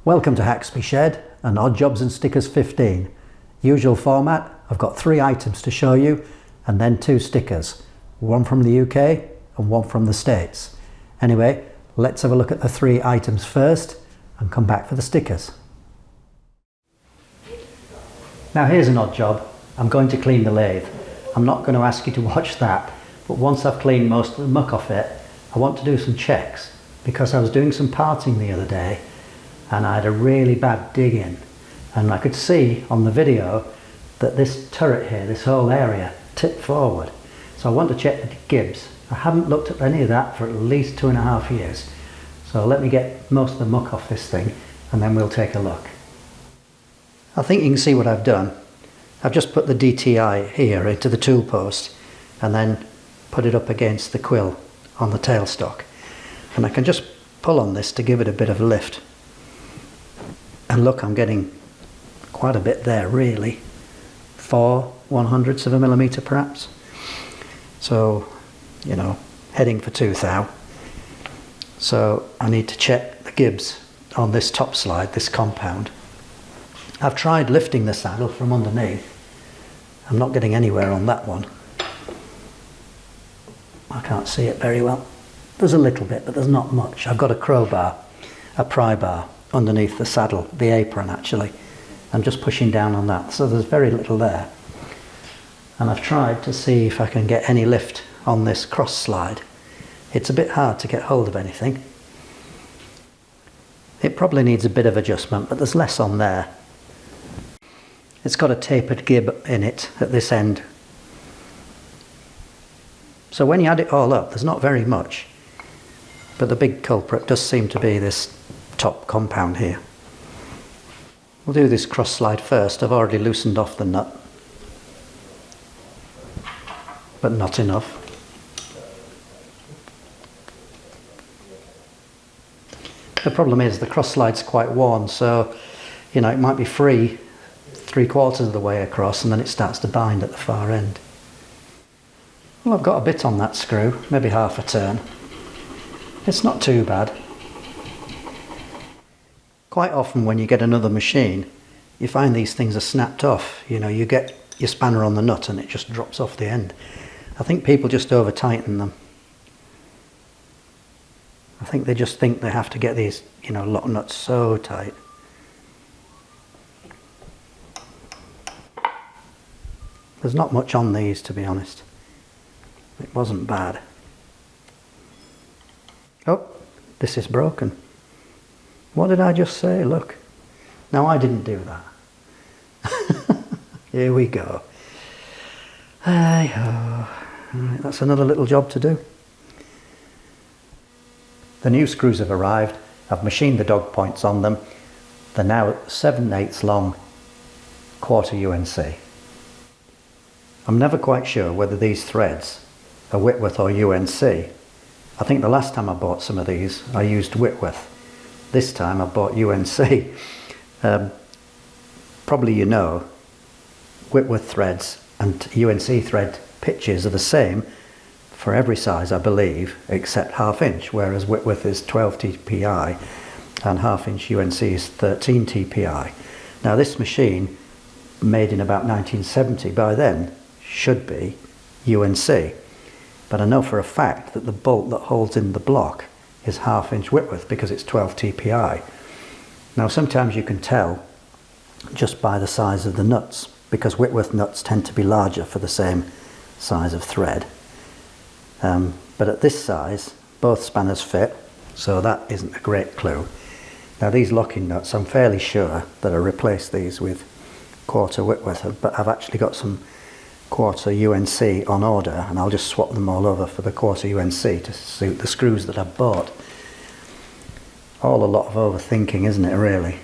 Welcome to Haxby Shed and Odd Jobs and Stickers 15. Usual format, I've got 3 items to show you and then 2 stickers. One from the UK and one from the States. Anyway, let's have a look at the 3 items first and come back for the stickers. Now here's an odd job. I'm going to clean the lathe. I'm not going to ask you to watch that, but once I've cleaned most of the muck off it, I want to do some checks because I was doing some parting the other day and I had a really bad dig in, and I could see on the video that this turret here, this whole area, tipped forward. So I want to check the gibs. I haven't looked at any of that for at least 2.5 years. So let me get most of the muck off this thing and then we'll take a look. I think you can see what I've done. I've just put the DTI here into the tool post and then put it up against the quill on the tailstock. And I can just pull on this to give it a bit of lift. And look, I'm getting quite a bit there really. 4/100ths of a millimetre perhaps. So, you know, heading for 2 thou. So I need to check the gibs on this top slide, this compound. I've tried lifting the saddle from underneath. I'm not getting anywhere on that one. I can't see it very well. There's a little bit, but there's not much. I've got a crowbar, a pry bar underneath the saddle, the apron actually. I'm just pushing down on that, so there's very little there. And I've tried to see if I can get any lift on this cross slide. It's a bit hard to get hold of anything. It probably needs a bit of adjustment, but there's less on there. It's got a tapered gib in it at this end. So when you add it all up, there's not very much. But the big culprit does seem to be this top compound here. We'll do this cross slide first. I've already loosened off the nut, but not enough. The problem is the cross slide's quite worn, so you know it might be free 3/4 of the way across and then it starts to bind at the far end. Well, I've got a bit on that screw, maybe half a turn. It's not too bad. Quite often when you get another machine, you find these things are snapped off. You know, you get your spanner on the nut and it just drops off the end. I think people just over tighten them. I think they just think they have to get these, you know, lock nuts so tight. There's not much on these, to be honest. It wasn't bad. Oh, this is broken. What did I just say? Look. Now I didn't do that. Here we go. Right, that's another little job to do. The new screws have arrived. I've machined the dog points on them. They're now 7/8 long, 1/4 UNC. I'm never quite sure whether these threads are Whitworth or UNC. I think the last time I bought some of these, I used Whitworth. This time I bought UNC. Probably you know, Whitworth threads and UNC thread pitches are the same for every size, I believe, except 1/2 inch, whereas Whitworth is 12 TPI and 1/2 inch UNC is 13 TPI. Now this machine, made in about 1970, by then should be UNC. But I know for a fact that the bolt that holds in the block is 1/2 inch Whitworth because it's 12 TPI. Now sometimes you can tell just by the size of the nuts, because Whitworth nuts tend to be larger for the same size of thread. But at this size, both spanners fit, so that isn't a great clue. Now these locking nuts, I'm fairly sure that I replaced these with 1/4 Whitworth, but I've actually got some 1/4 UNC on order, and I'll just swap them all over for the 1/4 UNC to suit the screws that I've bought. All a lot of overthinking, isn't it, really?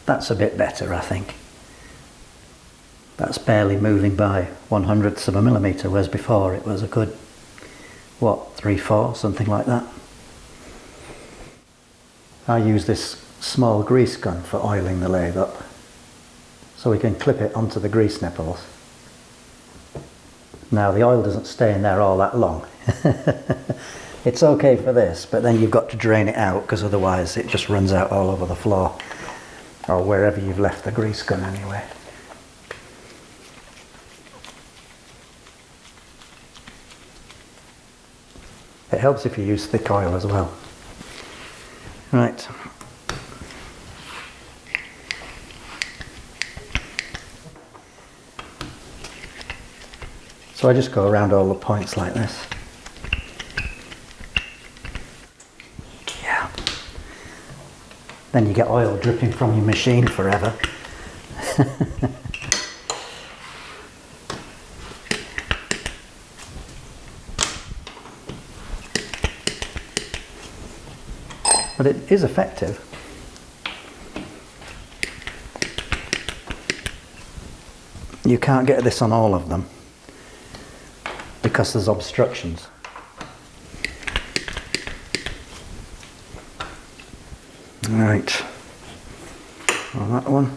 That's a bit better, I think. That's barely moving by 1/100ths of a millimetre, whereas before it was a good, what, 3/4, something like that. I use this small grease gun for oiling the lathe up, so we can clip it onto the grease nipples. Now the oil doesn't stay in there all that long. It's okay for this, but then you've got to drain it out because otherwise it just runs out all over the floor or wherever you've left the grease gun anyway. It helps if you use thick oil as well. Right. So I just go around all the points like this. Yeah. Then you get oil dripping from your machine forever. But it is effective. You can't get this on all of them because there's obstructions. Right, on that one.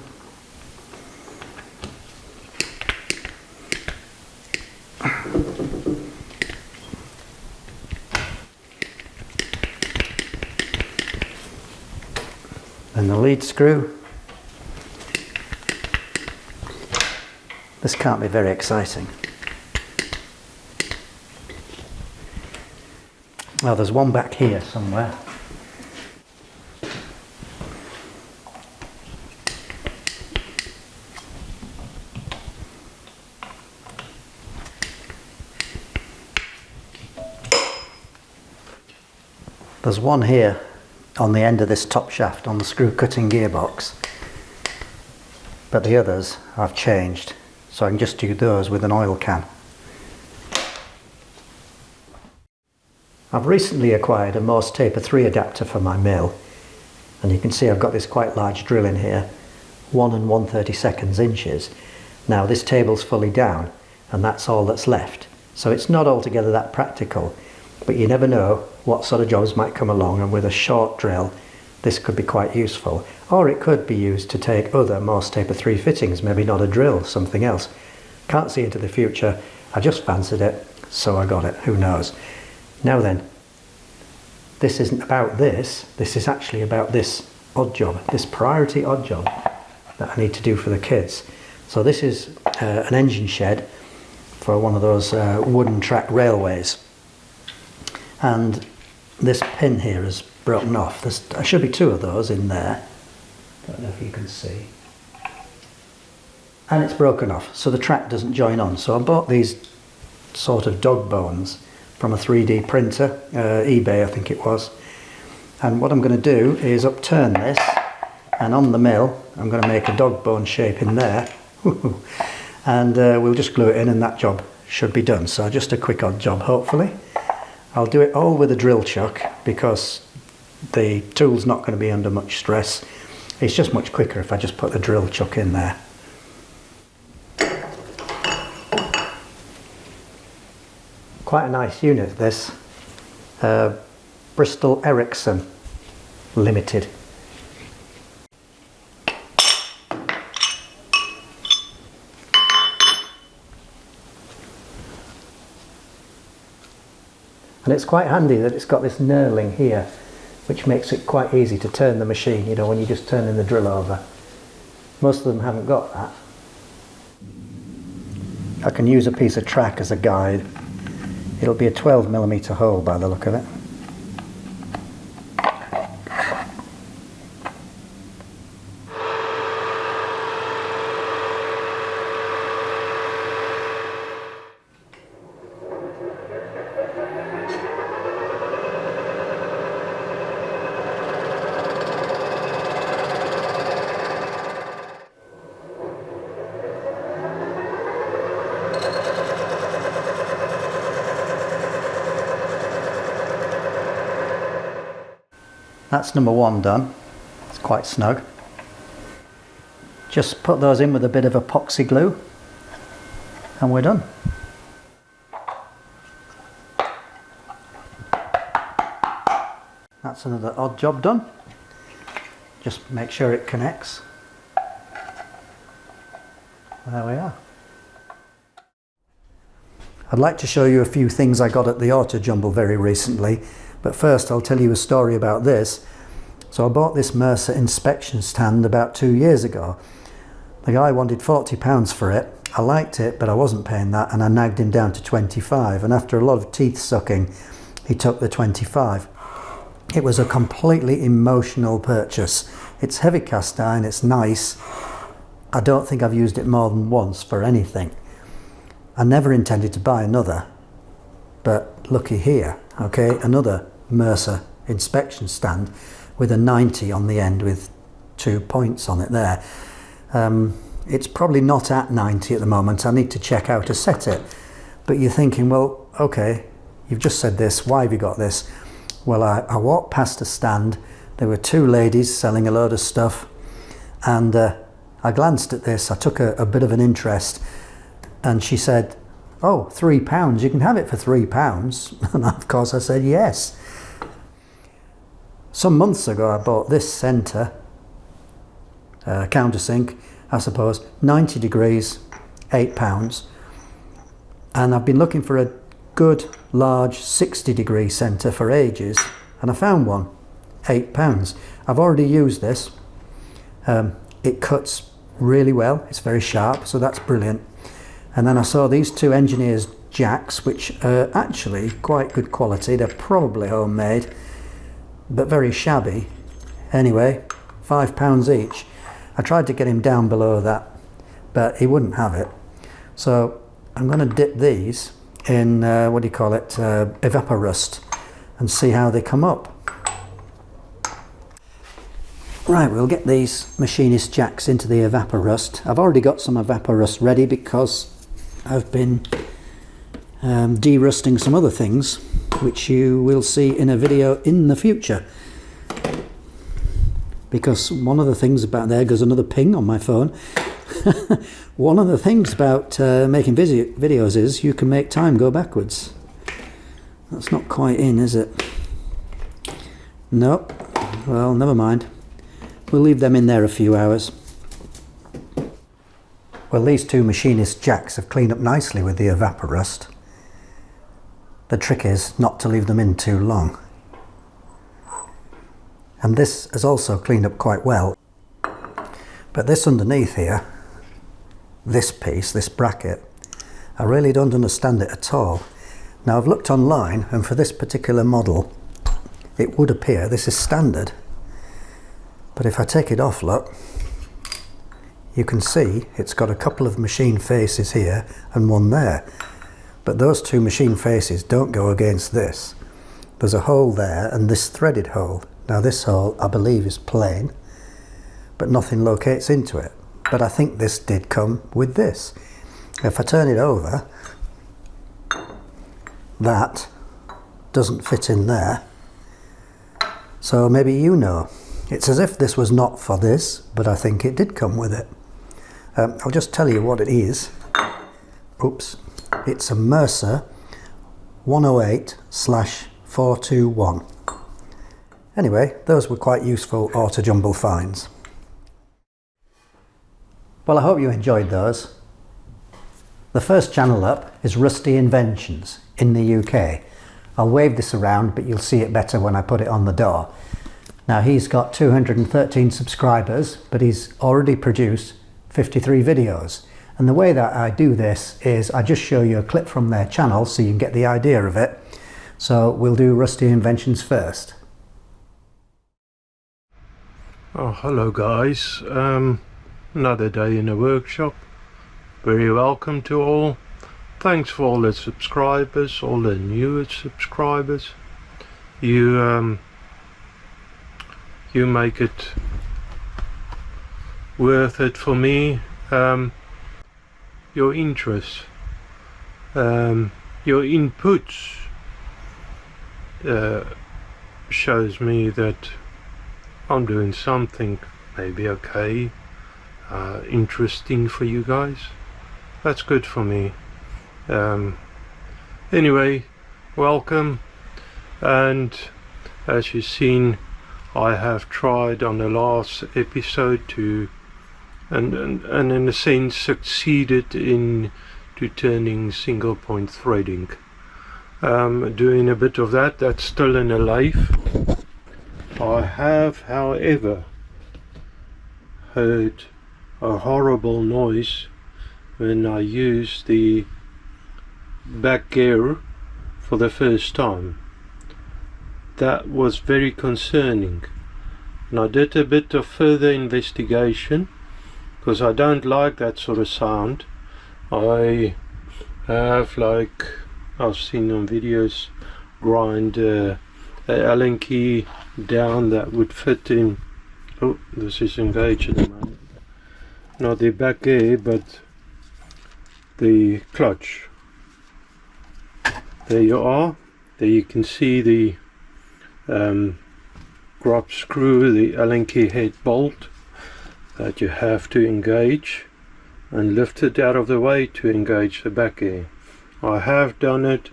And the lead screw. This can't be very exciting. Well, there's one back here somewhere. There's one here on the end of this top shaft on the screw cutting gearbox, but the others I've changed, so I can just do those with an oil can. I've recently acquired a Morse Taper 3 adapter for my mill, and you can see I've got this quite large drill in here, 1 1/32 inches. Now this table's fully down and that's all that's left, so it's not altogether that practical, but you never know what sort of jobs might come along, and with a short drill this could be quite useful. Or it could be used to take other Morse Taper 3 fittings, maybe not a drill, something else. Can't see into the future, I just fancied it, so I got it, who knows. Now then, this isn't about this is actually about this odd job, this priority odd job that I need to do for the kids. So this is an engine shed for one of those wooden track railways. And this pin here is broken off. There should be 2 of those in there. Don't know if you can see. And it's broken off, so the track doesn't join on. So I bought these sort of dog bones from a 3D printer, eBay I think it was. And what I'm going to do is upturn this, and on the mill I'm going to make a dog bone shape in there. And we'll just glue it in and that job should be done. So just a quick odd job hopefully. I'll do it all with a drill chuck because the tool's not going to be under much stress. It's just much quicker if I just put the drill chuck in there. Quite a nice unit this. Bristol Ericsson Limited. And it's quite handy that it's got this knurling here, which makes it quite easy to turn the machine, you know, when you're just turning the drill over. Most of them haven't got that. I can use a piece of track as a guide. It'll be a 12mm hole by the look of it. That's number 1 done. It's quite snug. Just put those in with a bit of epoxy glue and we're done. That's another odd job done. Just make sure it connects. There we are. I'd like to show you a few things I got at the autojumble very recently, but first I'll tell you a story about this. So I bought this Mercer inspection stand about 2 years ago. The guy wanted £40 for it. I liked it, but I wasn't paying that, and I nagged him down to 25, and after a lot of teeth sucking, he took the 25. It was a completely emotional purchase. It's heavy cast iron, it's nice. I don't think I've used it more than once for anything. I never intended to buy another, but looky here, okay, another Mercer inspection stand with a 90 on the end with 2 points on it there. It's probably not at 90 at the moment. I need to check how to set it. But you're thinking, well, okay, you've just said this, why have you got this? Well, I walked past a stand, there were 2 ladies selling a load of stuff, and I glanced at this, I took a bit of an interest, and she said, oh, £3, you can have it for £3. And of course I said yes. Some months ago I bought this centre, countersink, I suppose, 90 degrees, £8. And I've been looking for a good, large 60-degree centre for ages, and I found one, £8. I've already used this. It cuts really well, it's very sharp, so that's brilliant. And then I saw these 2 engineers' jacks, which are actually quite good quality. They're probably homemade, but very shabby. Anyway, £5 each. I tried to get him down below that, but he wouldn't have it. So I'm going to dip these in, what do you call it, evaporust, and see how they come up. Right, we'll get these machinist jacks into the evaporust. I've already got some evaporust ready because I've been derusting some other things, which you will see in a video in the future. Because one of the things about, there goes another ping on my phone. One of the things about making videos is you can make time go backwards. That's not quite in, is it? Nope. Well, never mind. We'll leave them in there a few hours. Well, these 2 machinist jacks have cleaned up nicely with the evaporust. The trick is not to leave them in too long. And this has also cleaned up quite well. But this underneath here, this piece, this bracket, I really don't understand it at all. Now I've looked online, and for this particular model, it would appear this is standard. But if I take it off, look, you can see it's got a couple of machine faces here and one there. But those 2 machine faces don't go against this. There's a hole there and this threaded hole. Now this hole, I believe, is plain, but nothing locates into it. But I think this did come with this. If I turn it over, that doesn't fit in there. So maybe you know. It's as if this was not for this, but I think it did come with it. I'll just tell you what it is. Oops. It's a Mercer 108/421. Anyway, those were quite useful autojumble finds. Well, I hope you enjoyed those. The first channel up is Rusty Inventions in the UK. I'll wave this around, but you'll see it better when I put it on the door. Now, he's got 213 subscribers, but he's already produced 53 videos. And the way that I do this is I just show you a clip from their channel so you can get the idea of it. So we'll do Rusty Inventions first. Oh, hello guys. Another day in the workshop. Very welcome to all. Thanks for all the subscribers, all the newer subscribers. You make it worth it for me. Your interest, your inputs shows me that I'm doing something maybe okay, interesting for you guys. That's good for me. Anyway, welcome. And as you've seen, I have tried on the last episode to and in a sense succeeded in to turning single point threading. Doing a bit of that. That's still in a lathe. I have, however, heard a horrible noise when I used the back gear for the first time. That was very concerning, and I did a bit of further investigation because I don't like that sort of sound. I have, like I've seen on videos, grind a Allen key down that would fit in. Oh, this is engaged at the moment. Not the back gear, but the clutch. There you are. There you can see the grub screw, the Allen key head bolt that you have to engage and lift it out of the way to engage the back gear. I have done it,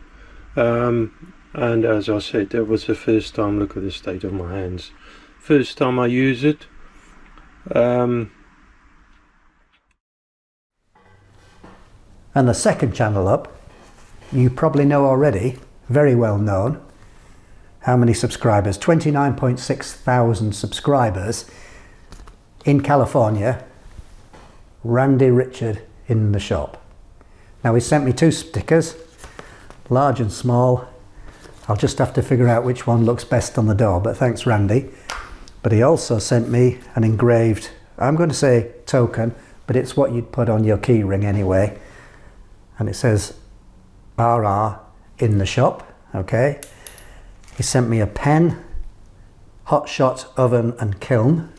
and as I said, that was the first time. Look at the state of my hands. First time I use it. And the second channel up, you probably know already, very well known. How many subscribers? 29.6 thousand subscribers in California. Randy Richard in the shop. Now he sent me 2 stickers, large and small. I'll just have to figure out which one looks best on the door, but thanks Randy. But he also sent me an engraved, I'm going to say token, but it's what you'd put on your key ring anyway. And it says RR in the shop, okay. He sent me a pen, hot shot oven and kiln,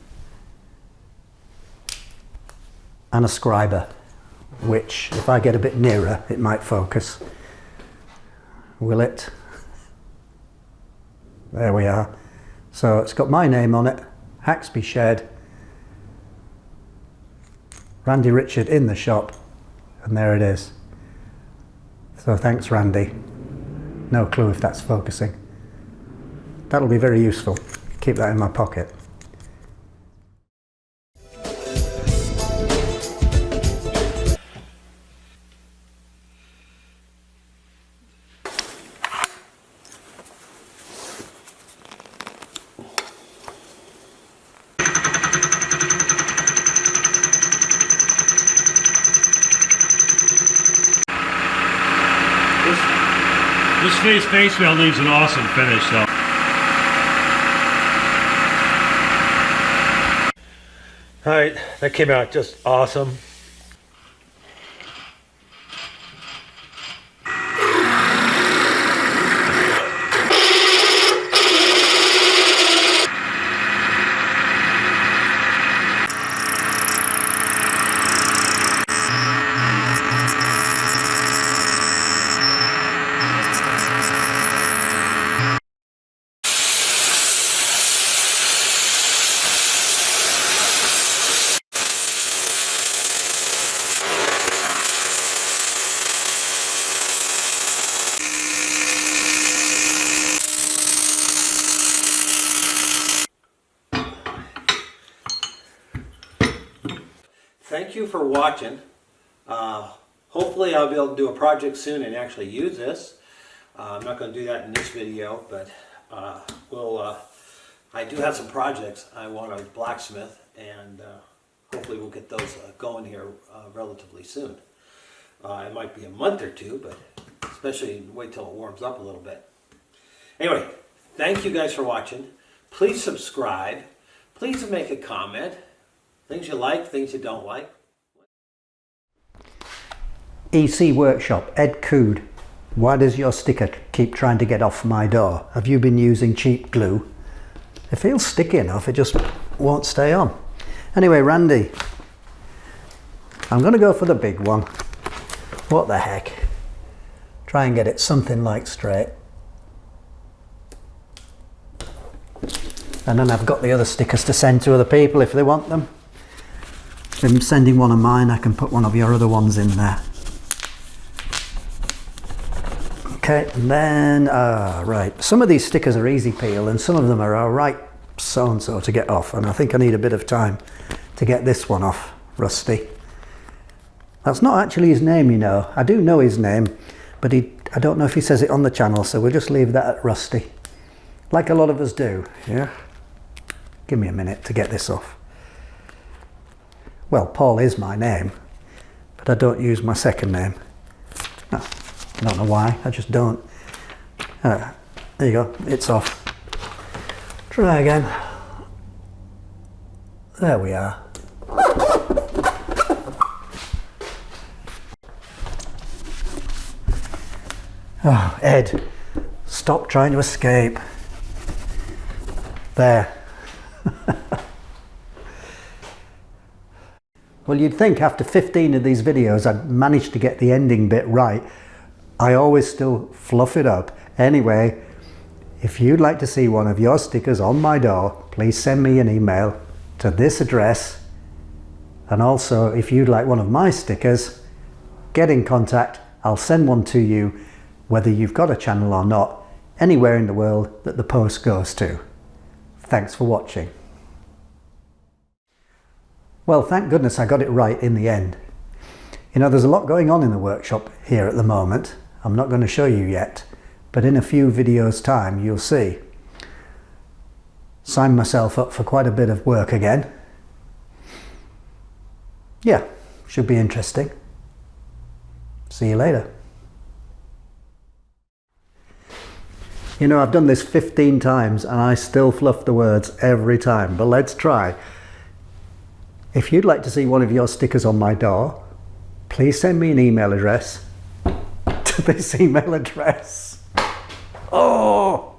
and a scriber, which if I get a bit nearer it might focus. Will it? There we are. So it's got my name on it, Haxby Shed, Randy Richard in the shop, and there it is. So thanks Randy. No clue if that's focusing. That'll be very useful. Keep that in my pocket. This face wheel leaves an awesome finish though. Alright, that came out just awesome. Thank you for watching. Hopefully I'll be able to do a project soon and actually use this. I'm not going to do that in this video, but I do have some projects I want to blacksmith, and hopefully we'll get those going here relatively soon. It might be a month or two, but especially wait till it warms up a little bit. Anyway, thank you guys for watching. Please subscribe. Please make a comment. Things you like, things you don't like. EC Workshop, Ed Cood. Why does your sticker keep trying to get off my door? Have you been using cheap glue? It feels sticky enough, it just won't stay on. Anyway, Randy, I'm going to go for the big one. What the heck? Try and get it something like straight. And then I've got the other stickers to send to other people if they want them. If I'm sending one of mine, I can put one of your other ones in there. Okay, and then, right, some of these stickers are easy peel and some of them are alright so-and-so to get off, and I think I need a bit of time to get this one off, Rusty. That's not actually his name, you know. I do know his name, but I don't know if he says it on the channel, so we'll just leave that at Rusty. Like a lot of us do, yeah? Give me a minute to get this off. Well, Paul is my name, but I don't use my second name. No, I don't know why, I just don't. There you go, it's off. Try again. There we are. Oh, Ed, stop trying to escape. There. Well, you'd think after 15 of these videos I'd managed to get the ending bit right. I always still fluff it up. Anyway, if you'd like to see one of your stickers on my door, please send me an email to this address. And also, if you'd like one of my stickers, get in contact. I'll send one to you, whether you've got a channel or not, anywhere in the world that the post goes to. Thanks for watching. Well, thank goodness I got it right in the end. You know, there's a lot going on in the workshop here at the moment. I'm not going to show you yet, but in a few videos time you'll see. Signed myself up for quite a bit of work again. Yeah, should be interesting. See you later. You know, I've done this 15 times and I still fluff the words every time, but let's try. If you'd like to see one of your stickers on my door, please send me an email address to this email address. Oh!